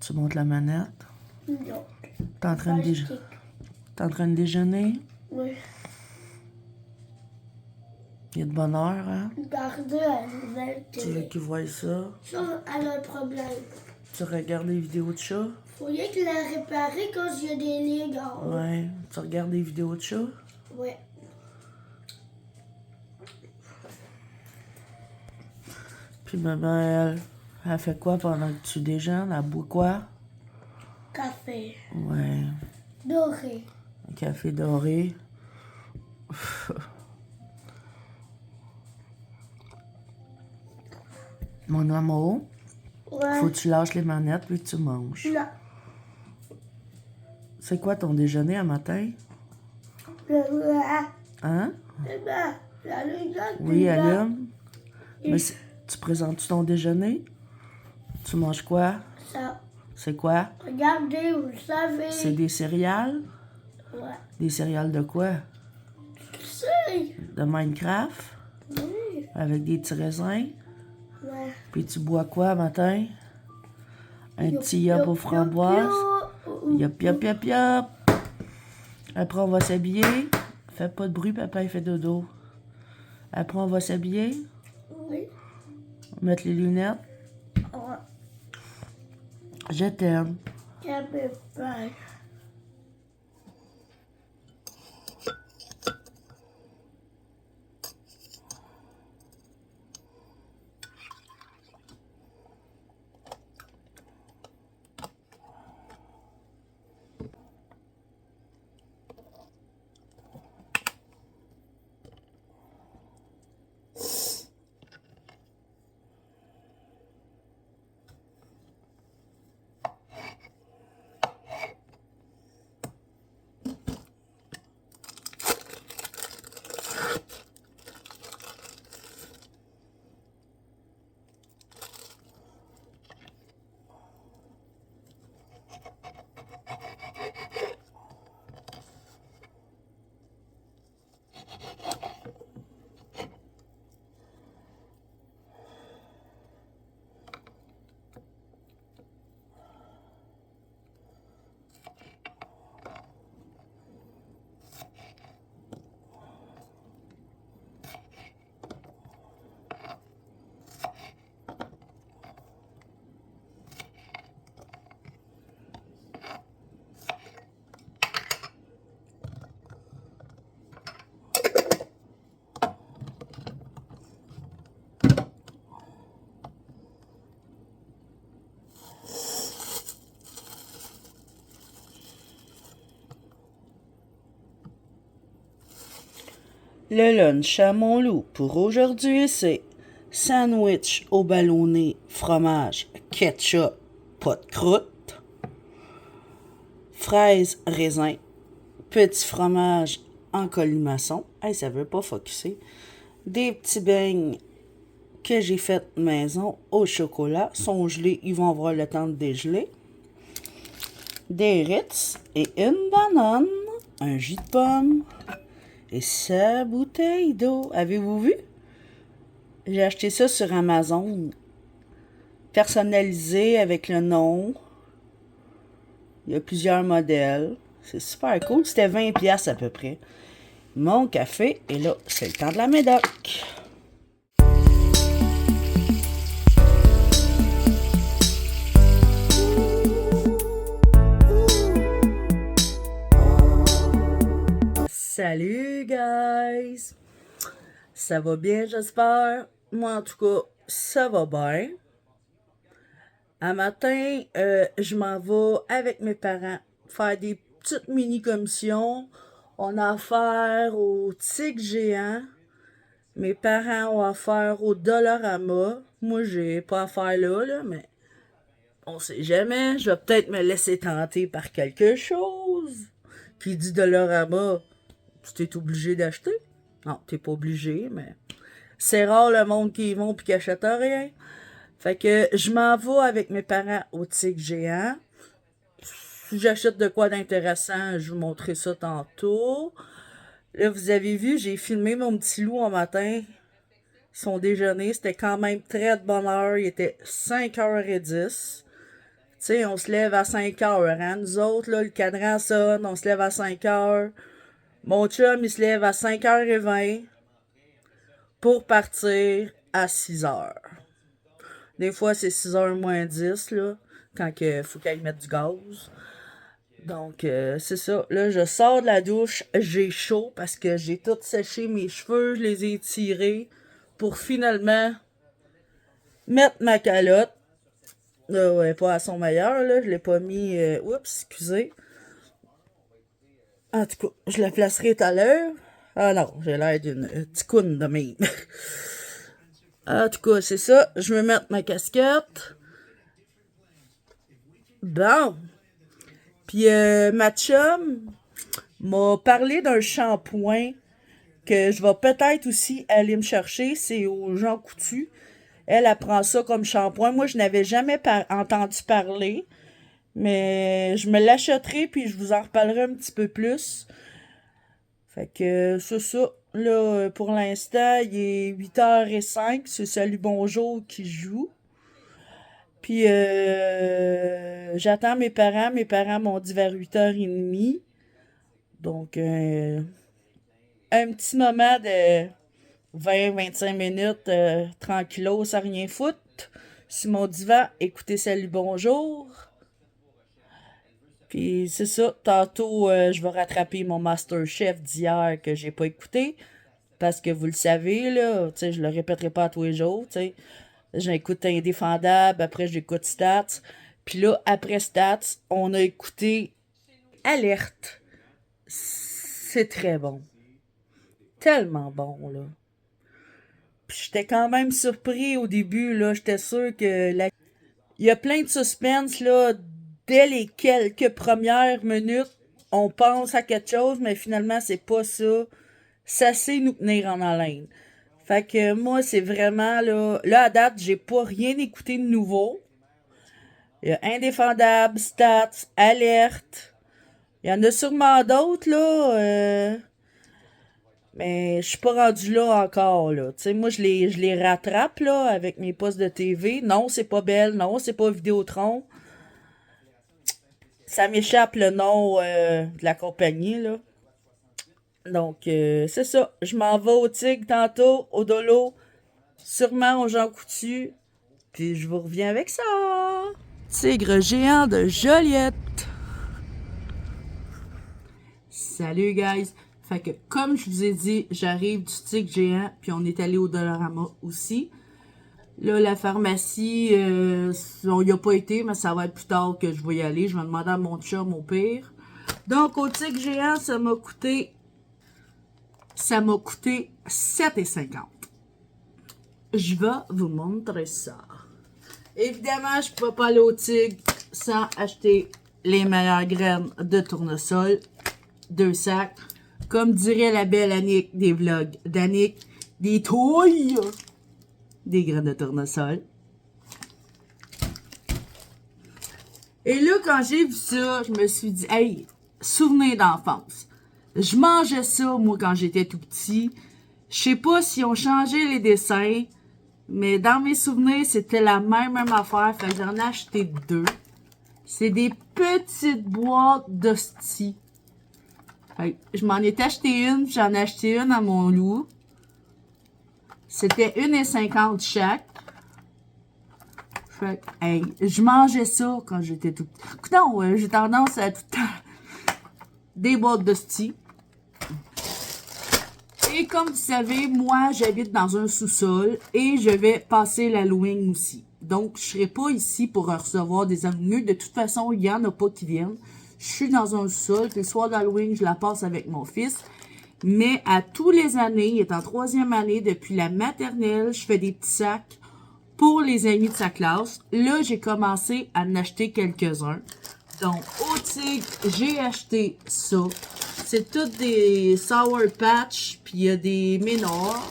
Tu montes la manette? Non. T'es en train de, t'es en train de déjeuner? Oui. Il est de bonne heure, hein? Regardez la nouvelle Tu veux télé. qu'il voie ça? Ça, elle a un problème. Tu regardes des vidéos de chat? Faut rien que la réparer quand il y a des lignes en haut. Ouais. Tu regardes des vidéos de chat? Ouais. Puis maman, elle fait quoi pendant que tu déjeunes? Elle boit quoi? Café. Ouais. Doré. Un café doré. Mon amour, Ouais. faut que tu lâches les manettes puis que tu manges. Non. C'est quoi ton déjeuner à matin? Hein? Oui, allume. Mais tu présentes-tu ton déjeuner? Tu manges quoi? Ça. C'est quoi? Regardez, vous savez. C'est des céréales? Ouais. Des céréales de quoi? C'est. De Minecraft? Oui. Avec des petits raisins? Ouais. Puis tu bois quoi matin? Un petit yop aux framboises? Yop, yop, yop, yop. Après, on va s'habiller. Fais pas de bruit, papa, il fait dodo. Après, on va s'habiller. Oui. Mettre les lunettes. Ouais. Je t'aime. Café pain. Le lunch à mon loup pour aujourd'hui, c'est sandwich au ballonné, fromage, ketchup, pas de croûte, fraises, raisin, petit fromage en colimaçon. Hey, ça veut pas focusser. Des petits beignes que j'ai fait maison au chocolat. Sont gelés, ils vont avoir le temps de dégeler. Des Ritz et une banane, un jus de pomme et sa bouteille d'eau. Avez-vous vu? J'ai acheté ça sur Amazon. Personnalisé avec le nom. Il y a plusieurs modèles. C'est super cool. C'était 20$ à peu près. Mon café. Et là, c'est le temps de la médoc. Salut, guys! Ça va bien, j'espère? Moi, en tout cas, ça va bien. Un matin, je m'en vais avec mes parents faire des petites mini-commissions. On a affaire au Tigre géant. Mes parents ont affaire au Dollarama. Moi, j'ai pas affaire là, mais on sait jamais. Je vais peut-être me laisser tenter par quelque chose. Qui dit Dollarama, tu t'es obligé d'acheter? Non, t'es pas obligé, mais c'est rare le monde qui y vont et qui achète rien. Fait que je m'en vais avec mes parents au Tigre géant. Si j'achète de quoi d'intéressant, je vous montrerai ça tantôt. Là, vous avez vu, j'ai filmé mon petit loup un matin. Son déjeuner, c'était quand même très de bonne heure. Il était 5h10. Tu sais, on se lève à 5 heures, hein? Nous autres, là, le cadran sonne, on se lève à 5 heures. Mon chum, il se lève à 5h20 pour partir à 6 heures. Des fois, c'est 6h moins 10, là, quand il faut qu'il mette du gaz. Donc, c'est ça. Là, je sors de la douche, j'ai chaud parce que j'ai tout séché mes cheveux, je les ai tirés pour finalement mettre ma calotte. Là, ouais, pas à son meilleur, là. Je l'ai pas mis. Oups, excusez. En tout cas, je la placerai tout à l'heure. Ah non, j'ai l'air d'une ticoune de même. En tout cas, c'est ça. Je vais mettre ma casquette. Bon. Puis ma chum m'a parlé d'un shampoing que je vais peut-être aussi aller me chercher. C'est au Jean Coutu. Elle prend ça comme shampoing. Moi, je n'avais jamais entendu parler. Mais je me l'achèterai puis je vous en reparlerai un petit peu plus. Fait que c'est ça. Là, pour l'instant, il est 8h05. C'est Salut Bonjour qui joue. Puis j'attends mes parents. Mes parents m'ont dit vers 8h30. Donc un petit moment de 20-25 minutes tranquillos, sans rien foutre. Sur mon divan, écoutez Salut Bonjour. Puis c'est ça, tantôt je vais rattraper mon MasterChef d'hier que j'ai pas écouté. Parce que vous le savez, là, tu sais, je le répéterai pas à tous les jours, tu sais. J'écoute Indéfendable, après j'écoute Stats. Puis là, après Stats, on a écouté Alerte. C'est très bon. Tellement bon, là. Puis j'étais quand même surpris au début, là. J'étais sûr que il y a plein de suspense, là. Dès les quelques premières minutes, on pense à quelque chose, mais finalement, c'est pas ça. Ça sait nous tenir en haleine. Fait que moi, c'est vraiment, là... Là, à date, j'ai pas rien écouté de nouveau. Il y a Indéfendable, Stats, Alerte. Il y en a sûrement d'autres, là. Mais je suis pas rendu là encore, là. Tu sais, moi, je les rattrape, là, avec mes postes de TV. Non, c'est pas Belle. Non, c'est pas Vidéotron. Ça m'échappe le nom de la compagnie, là. Donc, c'est ça. Je m'en vais au Tigre tantôt, au Dolo, sûrement au Jean Coutu. Puis je vous reviens avec ça. Tigre géant de Joliette. Salut, guys. Fait que, comme je vous ai dit, j'arrive du Tigre géant, puis on est allé au Dollarama aussi. Là, la pharmacie, on y a pas été, mais ça va être plus tard que je vais y aller. Je vais demander à mon chum au pire. Donc, au Tigre géant, ça m'a coûté 7,50. Je vais vous montrer ça. Évidemment, je ne peux pas aller au Tigre sans acheter les meilleures graines de tournesol. 2 sacs. Comme dirait la belle Annick des vlogs d'Annick, des touilles. Des graines de tournesol. Et là, quand j'ai vu ça, je me suis dit, hey, souvenir d'enfance. Je mangeais ça, moi, quand j'étais tout petit. Je sais pas si on changé les dessins, mais dans mes souvenirs, c'était la même affaire. Fait que j'en ai acheté 2. C'est des petites boîtes d'hosties. Fait que je m'en ai acheté une, j'en ai acheté une à mon loup. C'était 1,50 chaque. Fait que, hey, je mangeais ça quand j'étais tout petit. Non, j'ai tendance à tout le temps des boîtes d'hosties. Et comme vous savez, moi, j'habite dans un sous-sol et je vais passer l'Halloween aussi. Donc, je ne serai pas ici pour recevoir des amis. De toute façon, il n'y en a pas qui viennent. Je suis dans un sous-sol. Le soir d'Halloween, je la passe avec mon fils. Mais à tous les années, il est en 3e année, depuis la maternelle, je fais des petits sacs pour les amis de sa classe. Là, j'ai commencé à en acheter quelques-uns. Donc, au Tigre, j'ai acheté ça. C'est toutes des Sour Patch, puis il y a des Ménors.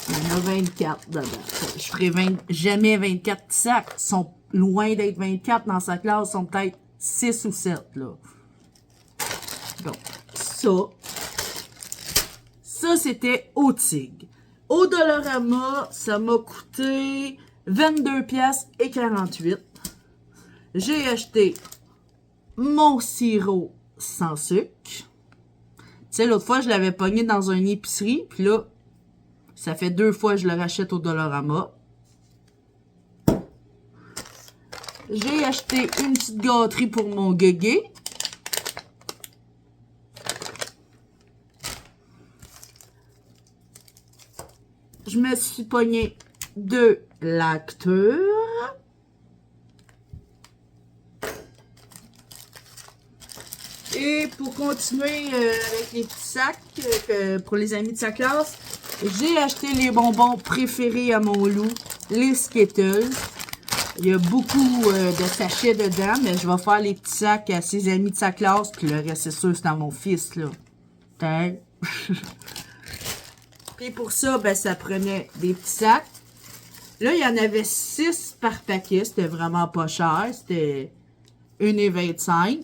Il y en a 24 dedans. Je ferai jamais 24 sacs. Ils sont loin d'être 24 dans sa classe. Ils sont peut-être 6 ou 7, là. Donc, ça, c'était au Tigre. Au Dollarama, ça m'a coûté 22 piastres et 48. J'ai acheté mon sirop sans sucre. Tu sais, l'autre fois, je l'avais pogné dans une épicerie. Puis là, ça fait 2 fois que je le rachète au Dollarama. J'ai acheté une petite gâterie pour mon guégué. Je me suis pogné 2 lactures. Et pour continuer avec les petits sacs pour les amis de sa classe, j'ai acheté les bonbons préférés à mon loup, les Skittles. Il y a beaucoup de sachets dedans, mais je vais faire les petits sacs à ses amis de sa classe, puis le reste, c'est sûr, c'est à mon fils, là. Puis pour ça, ben, ça prenait des petits sacs. Là, il y en avait 6 par paquet, c'était vraiment pas cher, c'était 1,25 $.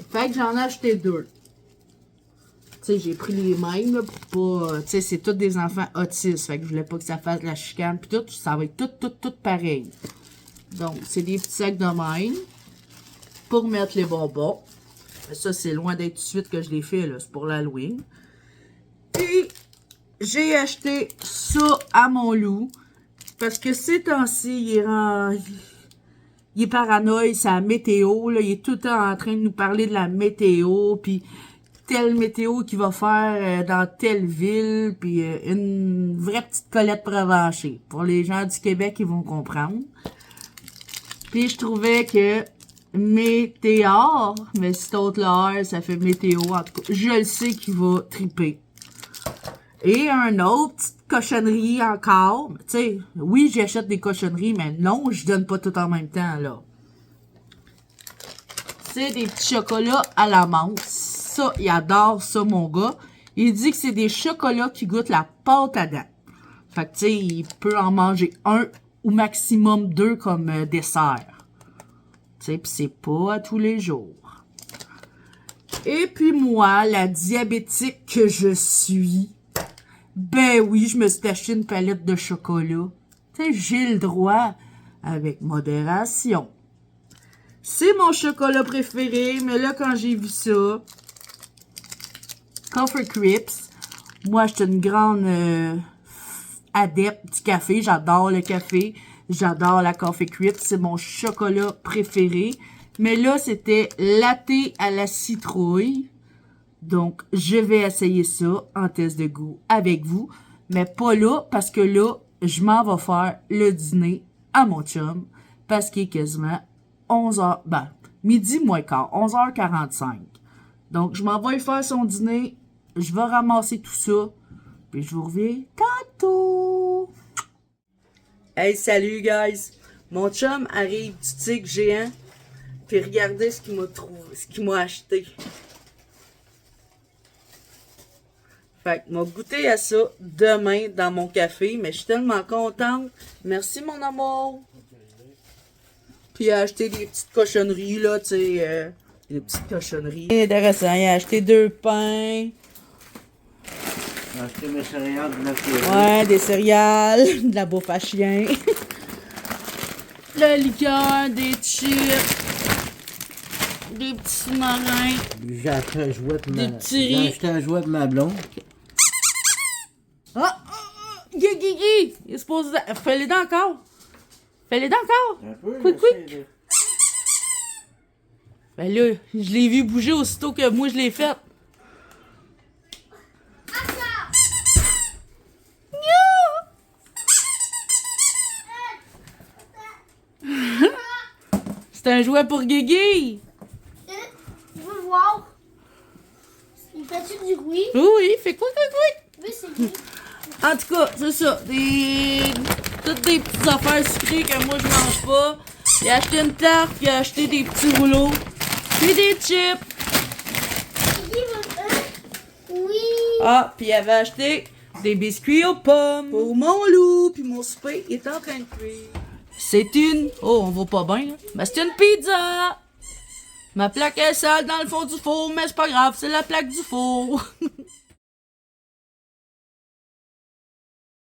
Fait que j'en ai acheté 2. Tu sais, j'ai pris les mêmes, là, pour pas... Tu sais, c'est tous des enfants autistes, fait que je voulais pas que ça fasse de la chicane, puis tout, ça va être tout pareil. Donc, c'est des petits sacs de même pour mettre les bonbons. Mais ça, c'est loin d'être tout de suite que je les fais, là. C'est pour l'Halloween. Puis, j'ai acheté ça à mon loup. Parce que ces temps-ci, il est paranoïe, c'est la météo, là. Il est tout le temps en train de nous parler de la météo, puis telle météo qu'il va faire dans telle ville, puis une vraie petite Colette Provencher. Pour les gens du Québec, ils vont comprendre. Puis je trouvais que météor, mais c'est autre l'heure, ça fait météo. En tout cas, je le sais qu'il va triper. Et un autre, petite cochonnerie encore. Tu sais, oui, j'achète des cochonneries, mais non, je donne pas tout en même temps, là. C'est des petits chocolats à la menthe. Ça, il adore ça, mon gars. Il dit que c'est des chocolats qui goûtent la pâte à dents. Fait que, tu sais, il peut en manger un ou maximum 2 comme dessert. Tu sais, pis c'est pas à tous les jours. Et puis moi, la diabétique que je suis, ben oui, je me suis acheté une palette de chocolat. Tu sais, j'ai le droit, avec modération. C'est mon chocolat préféré, mais là, quand j'ai vu ça, Coffee Crisp, moi, j'étais une grande adepte du café. J'adore le café. J'adore la Coffee Crisp. C'est mon chocolat préféré. Mais là, c'était latte à la citrouille. Donc, je vais essayer ça en test de goût avec vous. Mais pas là, parce que là, je m'en vais faire le dîner à mon chum. Parce qu'il est quasiment 11h, ben, midi moins quart, 11h45. Donc, je m'en vais faire son dîner. Je vais ramasser tout ça. Puis je vous reviens tantôt. Hey, salut, guys. Mon chum arrive du tigre géant. Puis regardez ce qu'il m'a trouvé, ce qu'il m'a acheté. Fait que m'a goûté à ça demain dans mon café. Mais je suis tellement contente. Merci, mon amour. Puis il a acheté des petites cochonneries, là, tu sais. Des petites cochonneries. Intéressant. Il a acheté 2 pains. J'ai acheté mes céréales de la souris. Ouais, des céréales, de la bouffe à chien. La liqueur, des chips. Des petits marins. J'ai acheté un jouet de Des petits riz. J'ai acheté un jouet de ma blonde. Ah! Guigui! Il est supposé... Fais les dents encore! Fais les dents encore! Un peu, Quick, j'essaie quick! de- Ben là, je l'ai vu bouger aussitôt que moi je l'ai fait. C'est un jouet pour Guigui! Je veux voir. Il fait-tu du bruit? Oui, il fait quoi, quoi? Oui, c'est lui. En tout cas, c'est ça. Toutes des petites affaires sucrées que moi je mange pas. Il a acheté une tarte, il a acheté des petits rouleaux. Puis des chips. Oui. Ah, puis il avait acheté des biscuits aux pommes. Pour mon loup, puis mon souper est en train de cuire. C'est une... Oh, on va pas bien, là. Mais c'est une pizza! Ma plaque est sale dans le fond du four, mais c'est pas grave, c'est la plaque du four.